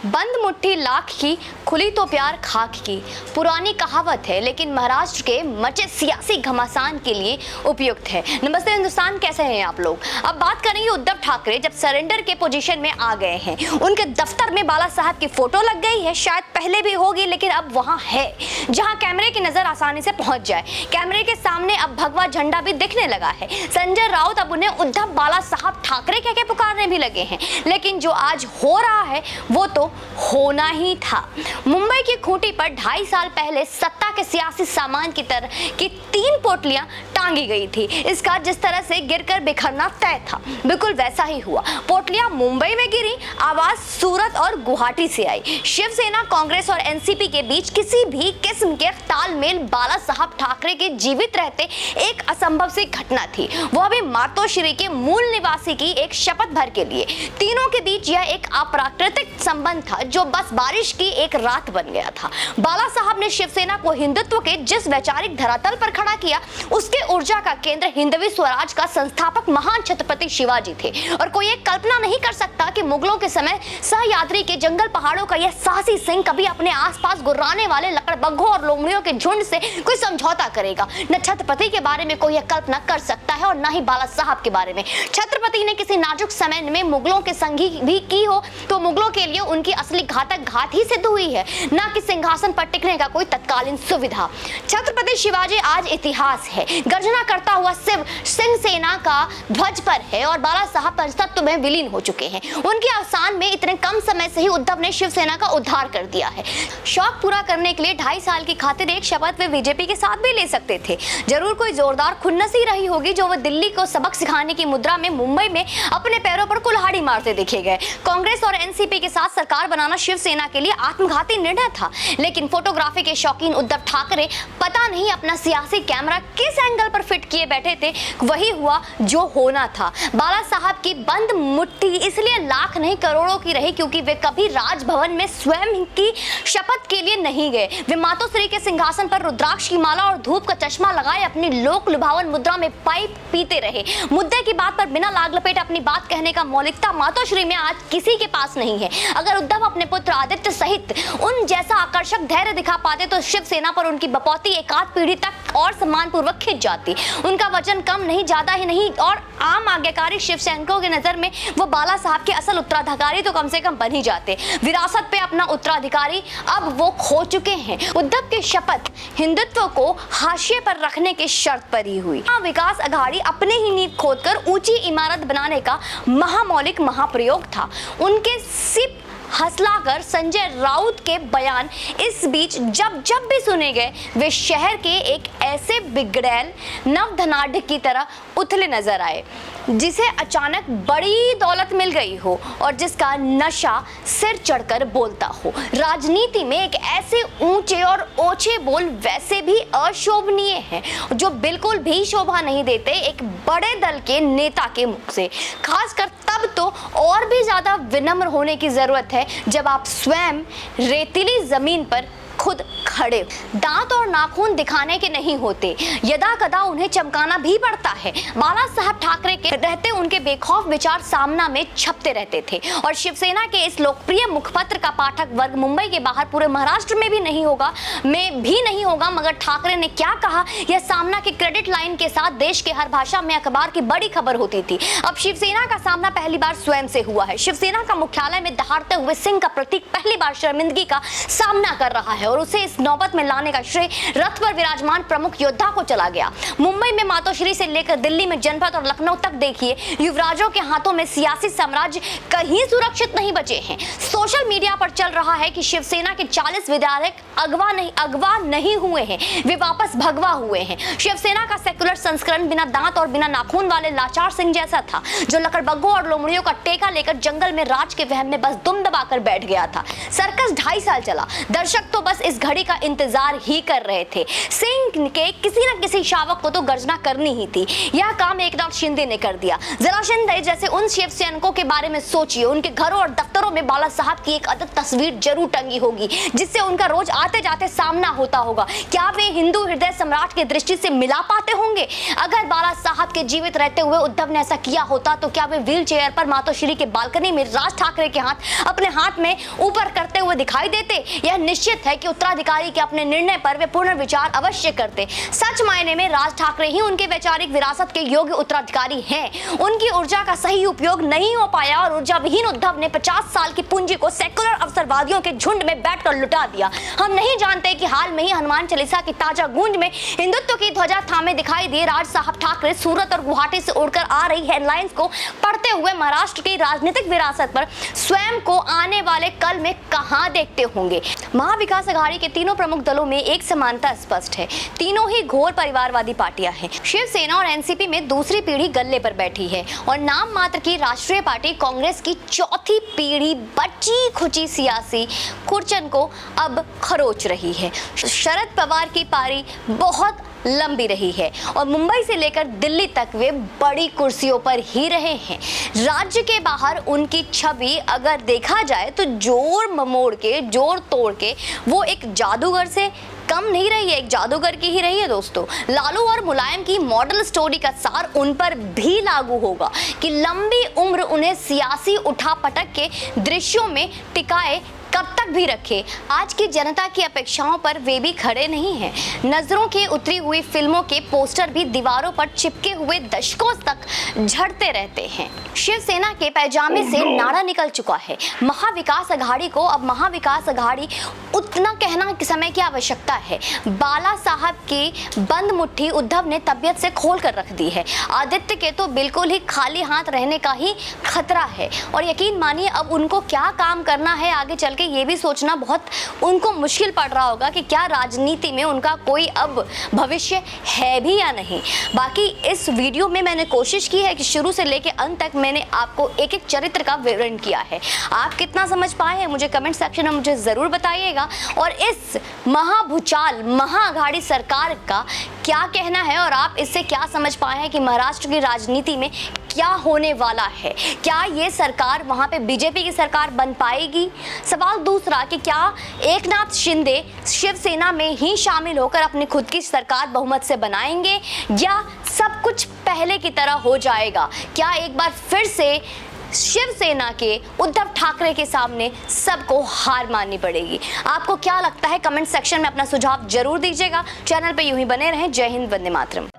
बंद मुट्ठी लाख की, खुली तो प्यार खाक की। पुरानी कहावत है, लेकिन महाराष्ट्र के मचे सियासी घमासान के लिए उपयुक्त है। नमस्ते हिंदुस्तान, कैसे हैं आप लोग। अब बात करेंगे उद्धव ठाकरे जब सरेंडर के पोजीशन में आ गए हैं। उनके दफ्तर में बाला साहब की फोटो लग गई है, शायद पहले भी होगी, लेकिन अब वहां है जहां कैमरे की नजर आसानी से पहुंच जाए। कैमरे के सामने अब भगवा झंडा भी दिखने लगा है। संजय राउत अब उन्हें उद्धव बाला साहब ठाकरे कह के पुकारने भी लगे हैं। लेकिन जो आज हो रहा है वो तो होना ही था। मुंबई की खूंटी पर 2.5 साल पहले सत्ता के सियासी सामान की तरह की 3 पोटलियां टांगी गई थी। इसका जिस तरह से गिरकर बिखरना तय था, बिल्कुल वैसा ही हुआ। पोटलियां मुंबई में गिरी, आवाज सूरत और गुवाहाटी से आई। शिवसेना, कांग्रेस और एनसीपी के बीच किसी भी किस्म के तालमेल बाला साहब ठाकरे के जीवित रहते एक असंभव सी घटना थी। वो भी मातोश्री के मूल निवासी की एक शपथ भर के लिए। तीनों के बीच यह एक अप्राकृतिक संबंध था जो बस बारिश की एक रात बन गया था। बाला साहब ने शिवसेना को हिंदुत्व के जिस वैचारिक धरातल पर खड़ा किया, उसके ऊर्जा का केंद्र हिंदवी स्वराज का संस्थापक महान छत्रपति शिवाजी थे। और कोई एक कल्पना नहीं कर सकता कि मुगलों के समय सहयात्री के जंगल पहाड़ों का यह साहसी सिंह कभी अपने आसपास गुर्राने वाले लकड़बग्घों और लोमड़ियों के झुंड से कोई समझौता करेगा। न छत्रपति के बारे में कोई यह कल्पना कर सकता है और न ही बाला साहब के बारे में। छत्रपति ने किसी नाजुक समय में मुगलों के संगी भी की हो तो मुगलों के लिए उनकी असली घातक घात ही सिद्ध हुई है, न कि सिंहासन पर टिकने का कोई तत्कालीन सुविधा। छत्रपति शिवाजी आज इतिहास है, गर्जना करता हुआ शिव सिंह सेना का ध्वज पर है और बाला साहब पंचतत्व में विलीन हो चुके हैं। उनके अवसान में इतने कम समय से ही उद्धव ने शिवसेना का उद्धार कर दिया है। शौक पूरा करने के लिए 2.5 साल की खातिर एक शपथ वे बीजेपी के साथ भी ले सकते थे। जरूर कोई जोरदार खुन्नसी रही होगी जो वो दिल्ली को सबक सिखाने की मुद्रा में मुंबई में अपने पैरों पर कुल्हाड़ी मारते देखे गए। कांग्रेस और एनसीपी के साथ सरकार बनाना शिवसेना के लिए आत्मघाती निर्णय था, लेकिन फोटोग्राफी के शौकीन उद्धव ठाकरे पता नहीं अपना सियासी कैमरा किस एंगल पर फिट किए बैठे थे। वही हुआ जो होना था। बाला साहब की बंद मुट्ठी इसलिए लाख नहीं करोड़ों की रही क्योंकि वे कभी राजभवन में स्वयं की शपथ के लिए नहीं गए। वे मातोश्री के सिंहासन पर रुद्राक्ष की माला और धूप का चश्मा लगाए अपनी लोक लुभावन मुद्रा में पाइप पीते रहे। मुद्दे की बात पर बिना लाग लपेट अपनी बात कहने का मौलिकता मातोश्री में आज किसी के पास नहीं है। अगर उद्धव अपने पुत्र आदित्य सहित उन जैसा आकर्षक धैर्य दिखा पाते तो शिवसेना पर उनकी बपौती एकाध पीढ़ी तक और सम्मानपूर्वक खिंच जाती। उनका वजन कम नहीं, ज्यादा ही नहीं, और आम आज्ञाकारी शिवसैनिकों की नजर में वो बाला साहब के असल उत्तराधिकारी तो कम से कम बन ही जाते। विरासत पे अपना उत्तराधिकारी अब वो खो चुके हैं। उद्धव की शपथ हिंदुत्व को हाशिए पर रखने की शर्त पर ही हुई। विकास अघाड़ी अपने ही नींव खोदकर ऊंची इमारत बनाने का महामौलिक महाप्रयोग था। उनके सिप हंसलाकर संजय राउत के बयान इस बीच जब जब भी सुने गए, वे शहर के एक ऐसे बिगड़ैल नवधनाढ़ की तरह उथले नजर आए जिसे अचानक बड़ी दौलत मिल गई हो और जिसका नशा सिर चढ़कर बोलता हो। राजनीति में एक ऐसे ऊंचे और ओछे बोल वैसे भी अशोभनीय हैं जो बिल्कुल भी शोभा नहीं देते एक बड़े दल के नेता के मुख से। खासकर तब तो और भी ज्यादा विनम्र होने की जरूरत है जब आप स्वयं रेतीली जमीन पर खुद खड़े। दांत और नाखून दिखाने के नहीं होते, यदा कदा उन्हें चमकाना भी पड़ता है। बाला साहब ठाकरे के रहते उनके बेखौफ विचार सामना में छपते रहते थे और शिवसेना के इस लोकप्रिय मुखपत्र का पाठक वर्ग मुंबई के बाहर पूरे महाराष्ट्र में भी नहीं होगा, मगर ठाकरे ने क्या कहा यह सामना के क्रेडिट लाइन के साथ देश के हर भाषा में अखबार की बड़ी खबर होती थी। अब शिवसेना का सामना पहली बार स्वयं से हुआ है। शिवसेना का मुख्यालय में दहाड़ते हुए सिंह का प्रतीक पहली बार शर्मिंदगी का सामना कर रहा है और उसे इस नौबत में लाने का श्रेय रथ पर विराजमान प्रमुख योद्धा को चला गया। मुंबई में मातोश्री से लेकर दिल्ली में जनपद और लखनऊ तक देखिए, युवराजों के हाथों में सियासी साम्राज्य कहीं सुरक्षित नहीं बचे हैं। सोशल मीडिया पर चल रहा है कि शिवसेना के 40 विधायक अगवा नहीं हुए हैं, वे वापस भगवा हुए हैं। शिवसेना का सेकुलर संस्करण बिना दांत और बिना नाखून वाले लाचार सिंह जैसा था जो लकड़बग्घों और लोमड़ियों का टेका लेकर जंगल में राज के वहम में बस दुम दबाकर बैठ गया था। सर्कस 2.5 साल चला, दर्शक तो बस इस घड़ी का इंतजार ही कर रहे थे। सिंह के किसी न किसी शावक को तो गर्जना करनी ही थी। यह काम एकनाथ शिंदे ने कर दिया। जरा शिंदे जैसे उन शिव सैनिकों के बारे में सोचिए, उनके घरों और दफ्तरों में बाला साहब की एक अदद तस्वीर जरूर टंगी होगी, जिससे उनका रोज आते जाते सामना होता होगा। क्या वे हिंदू हृदय सम्राट की दृष्टि से मिला पाते होंगे? अगर बाला साहब के जीवित रहते हुए उद्धव ने ऐसा किया होता तो क्या वे व्हील चेयर पर मातोश्री के बालकनी में राज ठाकरे के हाथ अपने हाथ में ऊपर करते हुए दिखाई देते? यह निश्चित है कि उत्तराधिकारी के अपने निर्णय पर वे पुनर्विचार अवश्य करते। सच मायने में राज ठाकरे ही उनके वैचारिक विरासत के योग्य उत्तराधिकारी हैं। उनकी ऊर्जा का सही उपयोग नहीं हो पाया और ऊर्जा विहीन उद्धव ने 50 साल की पूंजी को सेकुलर अवसरवादियों के झुंड में बैठकर लुटा दिया। हम नहीं जानते कि हाल में ही हनुमान चालीसा की ताजा गूंज में हिंदुत्व की ध्वजा थामे दिखाई दिए राज साहब ठाकरे सूरत और गुवाहाटी से उड़कर आ रही हेडलाइंस को पढ़ते हुए महाराष्ट्र की राजनीतिक विरासत पर स्वयं को आने वाले कल में कहां देखते होंगे। महाविकास अघाड़ी के तीनों प्रमुख दलों में एक समानता स्पष्ट है, तीनों ही घोर परिवारवादी पार्टियां हैं। शिवसेना और एनसीपी में दूसरी पीढ़ी गल्ले पर बैठी है और नाम मात्र की राष्ट्रीय पार्टी कांग्रेस की चौथी पीढ़ी बची खुची सियासी खुरचन को अब खरोच रही है। शरद पवार की पारी बहुत लंबी रही है और मुंबई से लेकर दिल्ली तक वे बड़ी कुर्सियों पर ही रहे हैं। राज्य के बाहर उनकी छवि अगर देखा जाए तो जोड़ ममोड़ के, जोड़ तोड़ के वो एक जादूगर से कम नहीं रही है, एक जादूगर की ही रही है दोस्तों। लालू और मुलायम की मॉडल स्टोरी का सार उन पर भी लागू होगा कि लंबी उम्र उन्हें सियासी उठापटक के दृश्यों में टिकाए कब तक भी रखे। आज की जनता की अपेक्षाओं पर वे भी खड़े नहीं हैं। नजरों के उतरी हुई फिल्मों के पोस्टर भी दीवारों पर चिपके हुए दशकों तक झड़ते रहते हैं। शिवसेना के पैजामे से नाड़ा निकल चुका है। महाविकास अघाड़ी को अब महाविकास अघाड़ी उतना कहना समय की आवश्यकता है। बाला साहब की बंद मुट्ठी उद्धव ने तबियत से खोल कर रख दी है। आदित्य के तो बिल्कुल ही खाली हाथ रहने का ही खतरा है और यकीन मानिए अब उनको क्या काम करना है आगे चल के ये भी सोचना बहुत उनको मुश्किल पड़ रहा होगा कि क्या राजनीति में उनका कोई अब भविष्य है भी या नहीं। बाकी इस वीडियो में मैंने कोशिश की है कि शुरू से लेकर अंत तक मैंने आपको एक एक चरित्र का विवरण किया है। आप कितना समझ पाए हैं मुझे कमेंट सेक्शन में मुझे जरूर बताइएगा और इस महाभूचाल महाअघाड़ी सरकार का क्या कहना है और आप इससे क्या समझ पाए हैं कि महाराष्ट्र की राजनीति में क्या होने वाला है। क्या ये सरकार वहां पे बीजेपी की सरकार बन पाएगी? सवाल दूसरा कि क्या एकनाथ शिंदे शिवसेना में ही शामिल होकर अपनी खुद की सरकार बहुमत से बनाएंगे या सब कुछ पहले की तरह हो जाएगा? क्या एक बार फिर से शिवसेना के उद्धव ठाकरे के सामने सबको हार माननी पड़ेगी? आपको क्या लगता है कमेंट सेक्शन में अपना सुझाव जरूर दीजिएगा। चैनल पे यूं ही बने रहें। जय हिंद, वंदे मातरम।